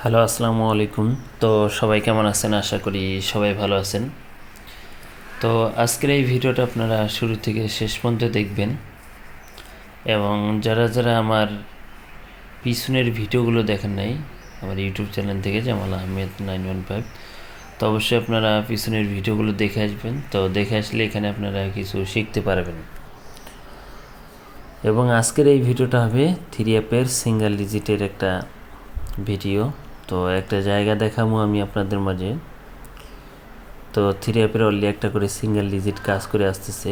Hello, আসসালামু আলাইকুম। তো সবাই কেমন আছেন? আশা করি সবাই ভালো আছেন। তো আজকের এই ভিডিওটা আপনারা শুরু থেকে শেষ পর্যন্ত দেখবেন, এবং যারা যারা আমার পিছনের ভিডিওগুলো দেখেন নাই আমার ইউটিউব চ্যানেল থেকে, জামাল আহমেদ 915, তো অবশ্যই আপনারা পিছনের ভিডিওগুলো দেখে আসবেন। তো দেখে আসলে এখানে আপনারা কিছু শিখতে পারবেন। এবং আজকের এই ভিডিওটা হবে থ্রি অ্যাপের সিঙ্গেল ডিজিটের একটা ভিডিও। তো একটা জায়গা দেখাবো আমি আপনাদের মাঝে। তো থ্রি অ্যাপের অলরেডি একটা করে সিঙ্গেল ডিজিট কাজ করে আসতেছে,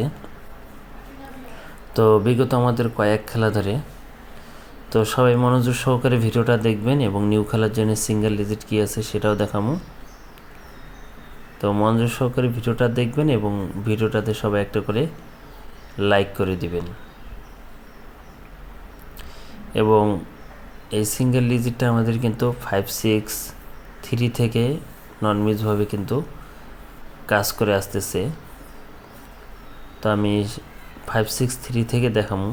তো বিগত আমাদের কয়েক খেলা ধরে। তো সবাই মনোযোগ সহকারে ভিডিওটা দেখবেন, এবং নিউ খেলার জন্য সিঙ্গেল ডিজিট কী আছে সেটাও দেখাবো। তো মনোযোগ সহকারে ভিডিওটা দেখবেন, এবং ভিডিওটাতে সবাই একটা করে লাইক করে দিবেন। এবং এই সিঙ্গেল ডিজিটটা আমাদের কিন্তু 563 থেকে নন মিসভাবে কিন্তু কাজ করে আসতেছে। তো আমি 563 থেকে দেখাবো।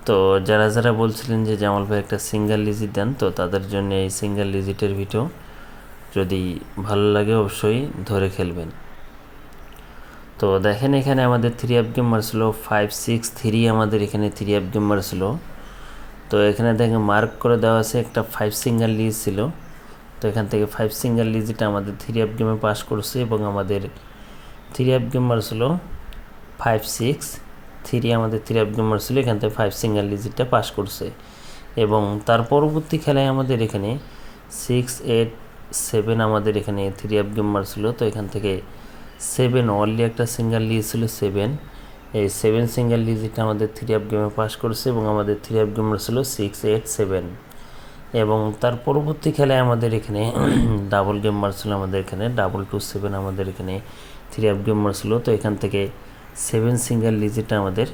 তো যারা যারা বলছিলেন যে জামাল ভাই একটা সিঙ্গেল ডিজিট দেন, তো তাদের জন্য এই সিঙ্গেল ডিজিটের ভিডিও যদি ভালো লাগে অবশ্যই ধরে খেলবেন। তো দেখেন এখানে আমাদের থ্রি অ্যাপ গেম মারছিল 563, আমাদের এখানে থ্রি অ্যাপ গেম মারছিল। তো এখানে দেখেন মার্ক করে দেওয়া আছে একটা 5 সিঙ্গেল ডিজিট ছিল। তো এখান থেকে 5 সিঙ্গেল ডিজিট আমাদের থ্রি অ্যাপ গেমে পাস করছে, এবং আমাদের থ্রি অ্যাপ গেম মারছিল 563, আমাদের থ্রি অ্যাপ গেম মারছিল, এখান থেকে 5 সিঙ্গেল ডিজিটটা পাস করছে। এবং তার পরবর্তী খেলায় আমাদের এখানে 687 আমাদের এখানে থ্রি অ্যাপ গেম মারছিল। তো এখান থেকে 7 অনলি একটা সিঙ্গেল ডিজিট ছিল 7, এই 7 সিঙ্গেল ডিজিটটা আমাদের থ্রি অ্যাপ গেমে পাস করছে, এবং আমাদের থ্রি অ্যাপ গেম মারছিল 687। এবং তার পরবর্তী খেলায় আমাদের এখানে ডাবল গেম মারছিল, আমাদের এখানে 227 আমাদের এখানে থ্রি অ্যাপ গেম মারছিল। তো এখান থেকে 7 সিঙ্গেল ডিজিটটা আমাদের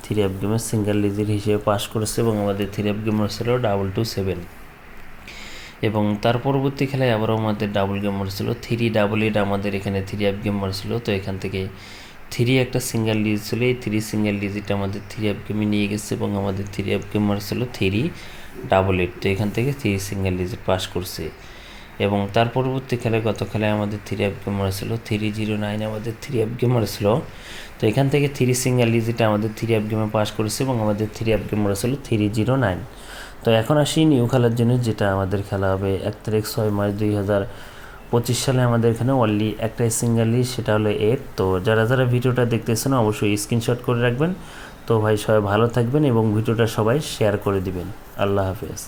থ্রি অ্যাপ গেমের সিঙ্গেল ডিজিট হিসেবে পাস করেছে, এবং আমাদের থ্রি অ্যাপ গেম মারছিল 227। এবং তার পরবর্তী খেলায় আবারও আমাদের ডাবল গেম মারছিল 388, আমাদের এখানে থ্রি অ্যাপ গেম মারছিল। তো এখান থেকে থ্রি একটা সিঙ্গেল ডিজিট ছিল, এই থ্রি সিঙ্গেল ডিজিট আমাদের থ্রি অ্যাপ গেমে নিয়ে গেছে, এবং আমাদের থ্রি অ্যাপ গেম মারছিল 388। তো এখান থেকে থ্রি সিঙ্গেল ডিজিট পাস করছে। এবং তার পরবর্তী খেলায় গত খেলায় আমাদের থ্রি অ্যাপ গেম মারছিল 309, আমাদের থ্রি অ্যাপ গেম মারছিল। তো এখান থেকে থ্রি সিঙ্গেল ডিজিট আমাদের থ্রি অ্যাপ গেমে পাস করেছে, এবং আমাদের থ্রি অ্যাপ গেম মারছিল 309। তো এখন আসি নিউ খেলার জন্য, যেটা আমাদের খেলা হবে 1 তারিখ 6 মার্চ 2025 সালে। আমাদের এখানে অনলি একটাই সিঙ্গেল ডিজিট, সেটা হলো 8। তো যারা যারা ভিডিওটা দেখতেছেন অবশ্যই স্ক্রিনশট করে রাখবেন। তো ভাই সবাই ভালো থাকবেন, এবং ভিডিওটা সবাই শেয়ার করে দিবেন। আল্লাহ হাফেজ।